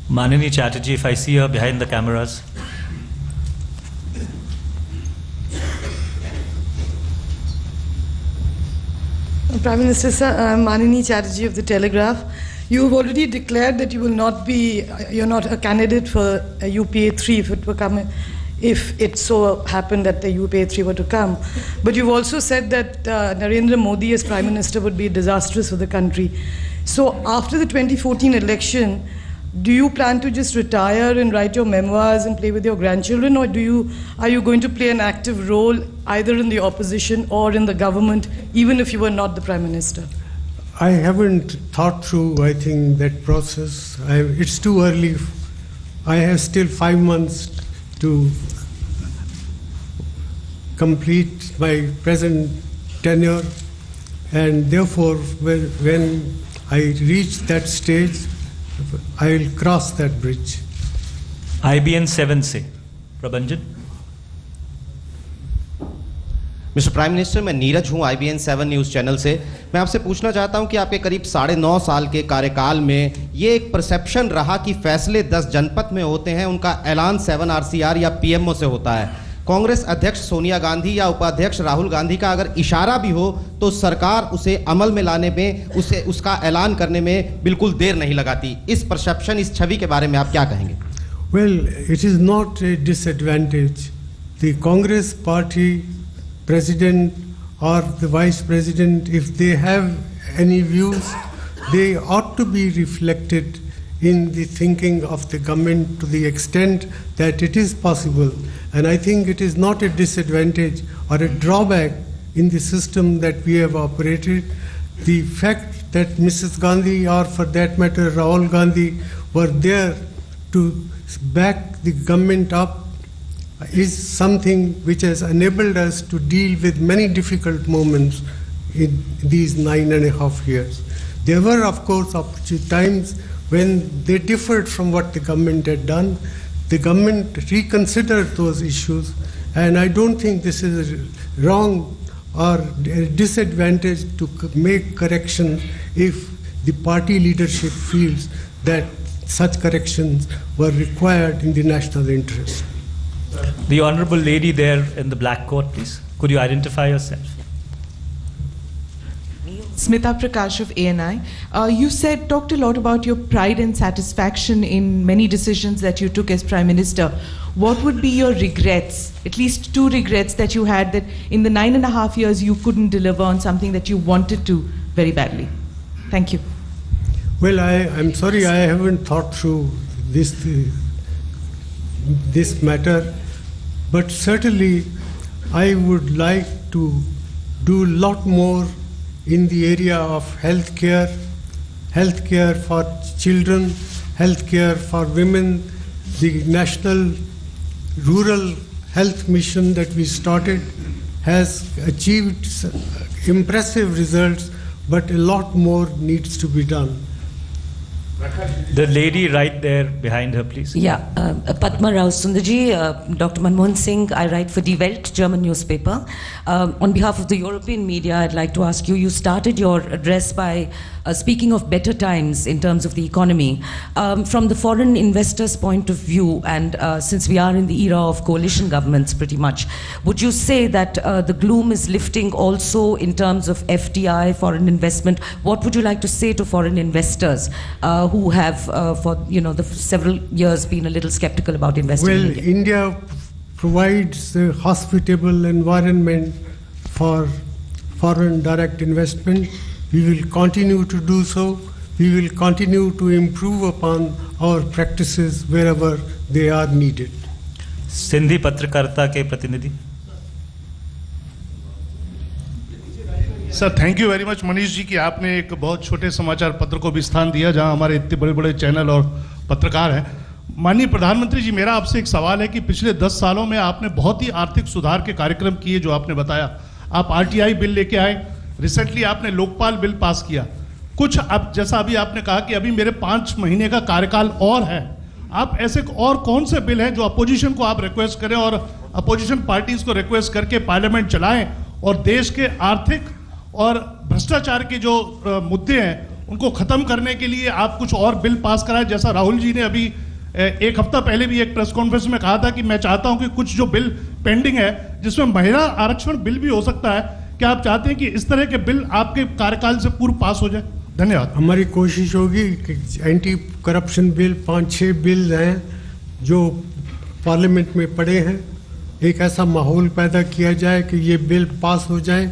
Manini Chatterjee, if I see her behind the cameras. Prime Minister, sir, I'm Manini Chatterjee of the Telegraph. You have already declared that you will not be, you're not a candidate for a UPA 3 if it were coming, if it so happened that the UPA 3 were to come. But you've also said that Narendra Modi as Prime Minister would be disastrous for the country. So after the 2014 election, do you plan to just retire and write your memoirs and play with your grandchildren, or are you going to play an active role either in the opposition or in the government, even if you were not the Prime Minister? I haven't thought through, I think, that process. It's too early. I have still 5 months to complete my present tenure, and therefore when I reach that stage, I will cross that bridge. IBN 7 से प्रबंजन. Mister prime minister, मैं नीरज हूं IBN 7 news channel से. मैं आपसे पूछना चाहता हूं कि आपके करीब 9.5 साल के कार्यकाल में ये एक परसेप्शन रहा कि फैसले 10 जनपद में होते हैं, उनका ऐलान 7 RCR या PMO से होता है. कांग्रेस अध्यक्ष सोनिया गांधी या उपाध्यक्ष राहुल गांधी का अगर इशारा भी हो तो सरकार उसे अमल में लाने में, उसका ऐलान करने में बिल्कुल देर नहीं लगाती. इस परसेप्शन, इस छवि के बारे में आप क्या कहेंगे? Well, it is not a disadvantage. The Congress party president or the vice president, if they have any views, they ought to be reflected in the thinking of the government to the extent that it is possible. And I think it is not a disadvantage or a drawback in the system that we have operated. The fact that Mrs. Gandhi, or for that matter Rahul Gandhi, were there to back the government up is something which has enabled us to deal with many difficult moments in these 9.5 years. There were, of course, times when they differed from what the government had done. The government reconsidered those issues, and I don't think this is wrong or a disadvantage to make corrections if the party leadership feels that such corrections were required in the national interest. The honourable lady there in the black coat, please. Could you identify yourself? Smita Prakash of ANI. You talked a lot about your pride and satisfaction in many decisions that you took as Prime Minister. What would be your regrets, at least 2 regrets that you had, that in the 9.5 years you couldn't deliver on something that you wanted to very badly? Thank you. Well, I'm sorry, I haven't thought through this matter, but certainly I would like to do a lot more in the area of healthcare for children, healthcare for women. The National Rural Health Mission that we started has achieved impressive results, but a lot more needs to be done. The lady right there behind her, please. Yeah, Padma Rao Sundarji, Dr. Manmohan Singh. I write for Die Welt, German newspaper. On behalf of the European media, I'd like to ask you, you started your address by speaking of better times in terms of the economy. From the foreign investors' point of view, and since we are in the era of coalition governments pretty much, would you say that the gloom is lifting also in terms of FDI, foreign investment? What would you like to say to foreign investors who have for the several years been a little skeptical about investing in India? Well, India provides a hospitable environment for foreign direct investment. We will continue to do so. We will continue to improve upon our practices wherever they are needed. Sindhi पत्रकारिता के प्रतिनिधि. Sir, thank you very much Manish ji कि आपने एक बहुत छोटे समाचार पत्र को भी स्थान दिया जहां हमारे इतने बड़े बड़े चैनल और पत्रकार हैं. माननीय प्रधानमंत्री जी, मेरा आपसे एक सवाल है कि पिछले 10 सालों में आपने बहुत ही आर्थिक सुधार के कार्यक्रम किए जो आपने बताया. आप RTI बिल लेके आए, रिसेंटली आपने लोकपाल बिल पास किया. कुछ अब जैसा अभी आपने कहा कि अभी मेरे 5 महीने का कार्यकाल और है, आप ऐसे और कौन से बिल हैं जो अपोजिशन को आप रिक्वेस्ट करें और अपोजिशन पार्टीज को रिक्वेस्ट करके पार्लियामेंट चलाएं और देश के आर्थिक और भ्रष्टाचार के जो मुद्दे हैं उनको खत्म करने के लिए आप कुछ और बिल पास कराएं, जैसा राहुल जी ने अभी एक हफ्ता पहले भी एक प्रेस कॉन्फ्रेंस में कहा था कि मैं चाहता हूं कि कुछ जो बिल पेंडिंग है जिसमें महिला आरक्षण बिल भी हो सकता है, क्या आप चाहते हैं कि इस तरह के बिल आपके कार्यकाल से पूर्व पास हो जाए? धन्यवाद। हमारी कोशिश होगी कि एंटी करप्शन बिल 5-6 बिल हैं जो पार्लियामेंट में पड़े हैं, एक ऐसा माहौल पैदा किया जाए कि ये बिल पास हो जाए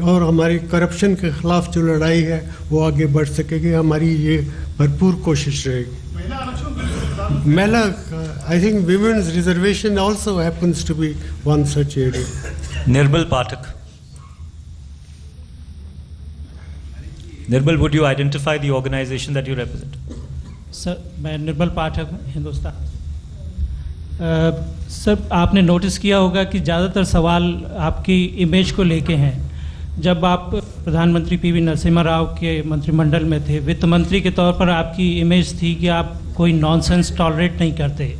और हमारी करप्शन के खिलाफ जो लड़ाई है वो आगे बढ़ सकेगी। हमारी ये भरपूर कोशिश रहेगी। महिला, I think women's reservation also happens to be one such area. Nirbal Pathak. Nirbal, would you identify the organization that you represent? Sir, मैं निर्मल पाठक हूँ, हिंदुस्तान। सर, आपने नोटिस किया होगा कि ज़्यादातर सवाल आपकी इमेज को लेके हैं। जब आप प्रधानमंत्री पीवी नरसिम्हा राव के मंत्रिमंडल में थे, वित्त मंत्री के तौर पर आपकी इमेज थी कि आप कोई नॉनसेंस टॉलरेट नहीं करते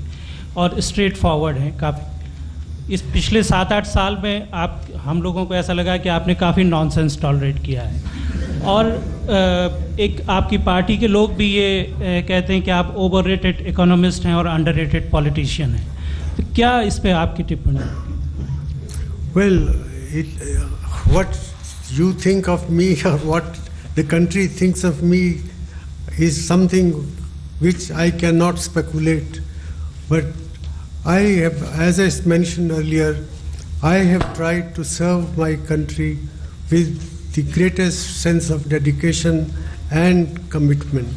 और स्ट्रेट फॉरवर्ड हैं काफ़ी। इस पिछले 7-8 साल में हम लोगों को ऐसा लगा कि आपने काफ़ी नॉनसेंस टॉलरेट किया है और एक आपकी पार्टी के लोग भी ये कहते हैं कि आप ओवररेटेड इकोनॉमिस्ट हैं और अंडररेटेड पॉलिटिशियन हैं। तो क्या इस पे आपकी टिप्पणी? Well, what you think of me or what the country thinks of me is something which I cannot speculate. But I have, as I mentioned earlier, I have tried to serve my country with the greatest sense of dedication and commitment.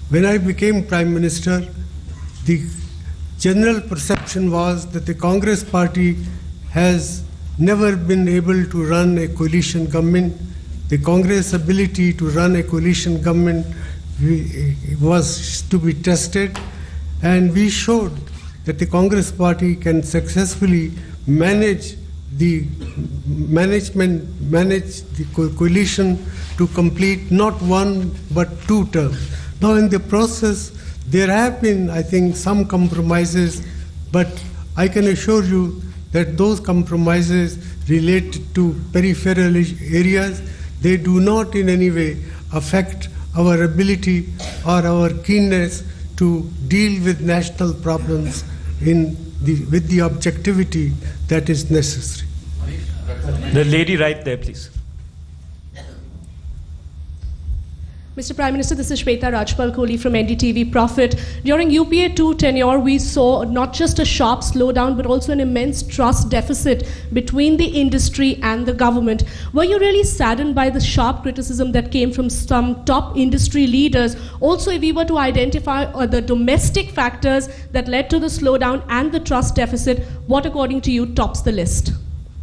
When I became Prime Minister, the general perception was that the Congress party has never been able to run a coalition government. The Congress ability to run a coalition government was to be tested, and we showed that the Congress party can successfully manage the coalition to complete not one but 2 terms. Now in the process there have been, I think, some compromises, but I can assure you that those compromises relate to peripheral areas. They do not in any way affect our ability or our keenness to deal with national problems with the objectivity that is necessary. The lady right there, please. Mr. Prime Minister, this is Shweta Rajpal Kohli from NDTV Profit. During UPA 2 tenure, we saw not just a sharp slowdown, but also an immense trust deficit between the industry and the government. Were you really saddened by the sharp criticism that came from some top industry leaders? Also, if we were to identify the domestic factors that led to the slowdown and the trust deficit, what according to you tops the list?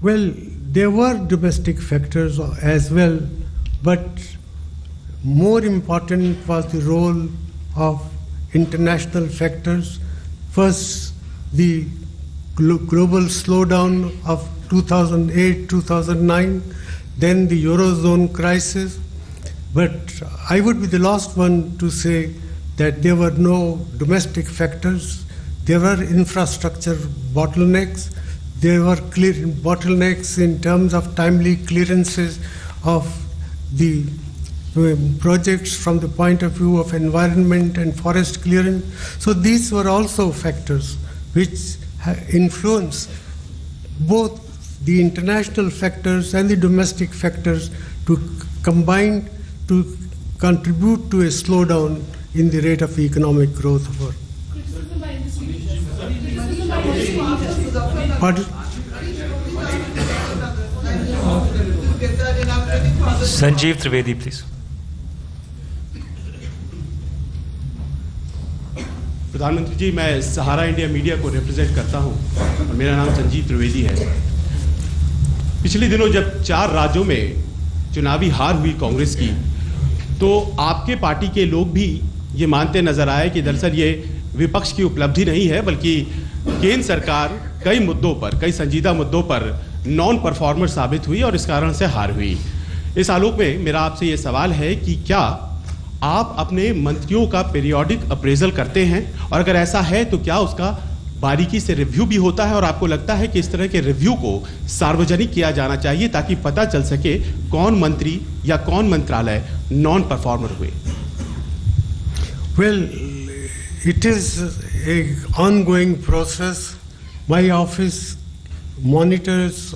Well, there were domestic factors as well, but more important was the role of international factors. First, the global slowdown of 2008-2009, then the Eurozone crisis. But I would be the last one to say that there were no domestic factors. There were infrastructure bottlenecks. There were bottlenecks in terms of timely clearances of the projects from the point of view of environment and forest clearance. So these were also factors which influence both the international factors and the domestic factors to combine to contribute to a slowdown in the rate of economic growth of our. Pardon? Sanjeev Trivedi, please. प्रधानमंत्री जी, मैं सहारा India media को represent करता हूं और मेरा नाम संजीव त्रिवेदी है। पिछले दिनों जब 4 राज्यों में चुनावी हार हुई कांग्रेस की, तो आपके पार्टी के लोग भी ये मानते नजर आए कि दरअसल ये विपक्ष की उपलब्धि नहीं है, बल्कि केंद्र सरकार कई मुद्दों पर, कई संजीदा मुद्दों पर नॉन परफॉर्मर साबित हुई और इस कारण से हार हुई। इस आलोक में मेरा आपसे ये सवाल है कि क्या आप अपने मंत्रियों का पीरियोडिक अप्रेजल करते हैं, और अगर ऐसा है तो क्या उसका बारीकी से रिव्यू भी होता है, और आपको लगता है कि इस तरह के रिव्यू को सार्वजनिक किया जाना चाहिए ताकि पता चल सके कौन मंत्री या कौन मंत्रालय नॉन परफॉर्मर हुए? Well, it is an ongoing process. My office monitors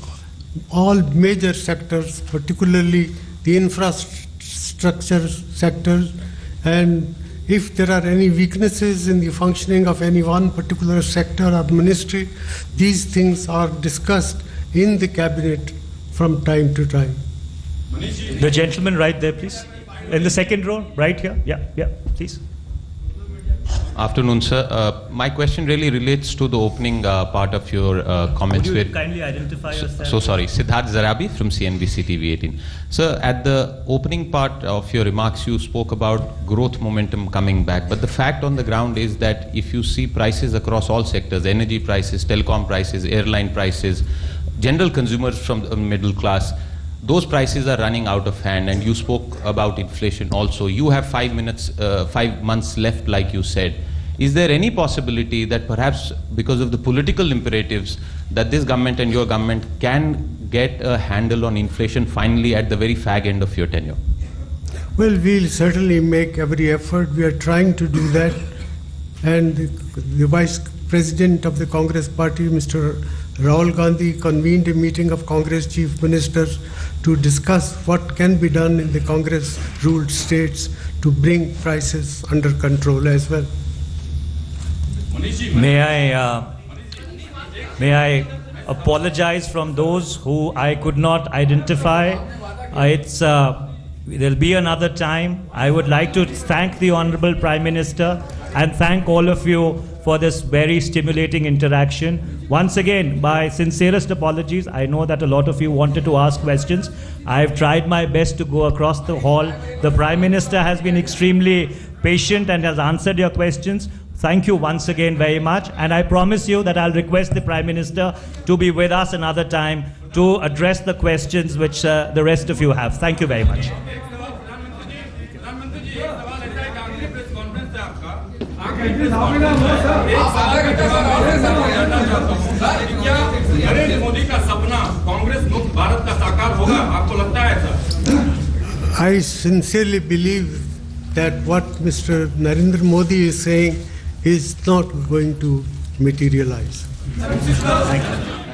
all major sectors, particularly the infrastructure sectors, and if there are any weaknesses in the functioning of any one particular sector or ministry, these things are discussed in the cabinet from time to time. The gentleman right there, please. In the second row, right here. Yeah, please. Afternoon, sir. My question really relates to the opening part of your comments. Would you kindly identify yourself? So sorry, Siddharth Zarabi from CNBC TV 18. Sir, at the opening part of your remarks, you spoke about growth momentum coming back. But the fact on the ground is that if you see prices across all sectors, energy prices, telecom prices, airline prices, general consumers from the middle class, those prices are running out of hand. And you spoke about inflation also. You have 5 months left, like you said. Is there any possibility that perhaps because of the political imperatives that this government and your government can get a handle on inflation finally at the very fag end of your tenure? Well, we'll certainly make every effort. We are trying to do that. And the Vice President of the Congress Party, Mr. Rahul Gandhi, convened a meeting of Congress Chief Ministers to discuss what can be done in the Congress-ruled states to bring prices under control as well. May I apologize from those who I could not identify. There'll be another time. I would like to thank the Honorable Prime Minister and thank all of you for this very stimulating interaction. Once again, my sincerest apologies. I know that a lot of you wanted to ask questions. I've tried my best to go across the hall. The Prime Minister has been extremely patient and has answered your questions. Thank you once again very much. And I promise you that I'll request the Prime Minister to be with us another time to address the questions which the rest of you have. Thank you very much. I sincerely believe that what Mr. Narendra Modi is saying is not going to materialize. Thank you.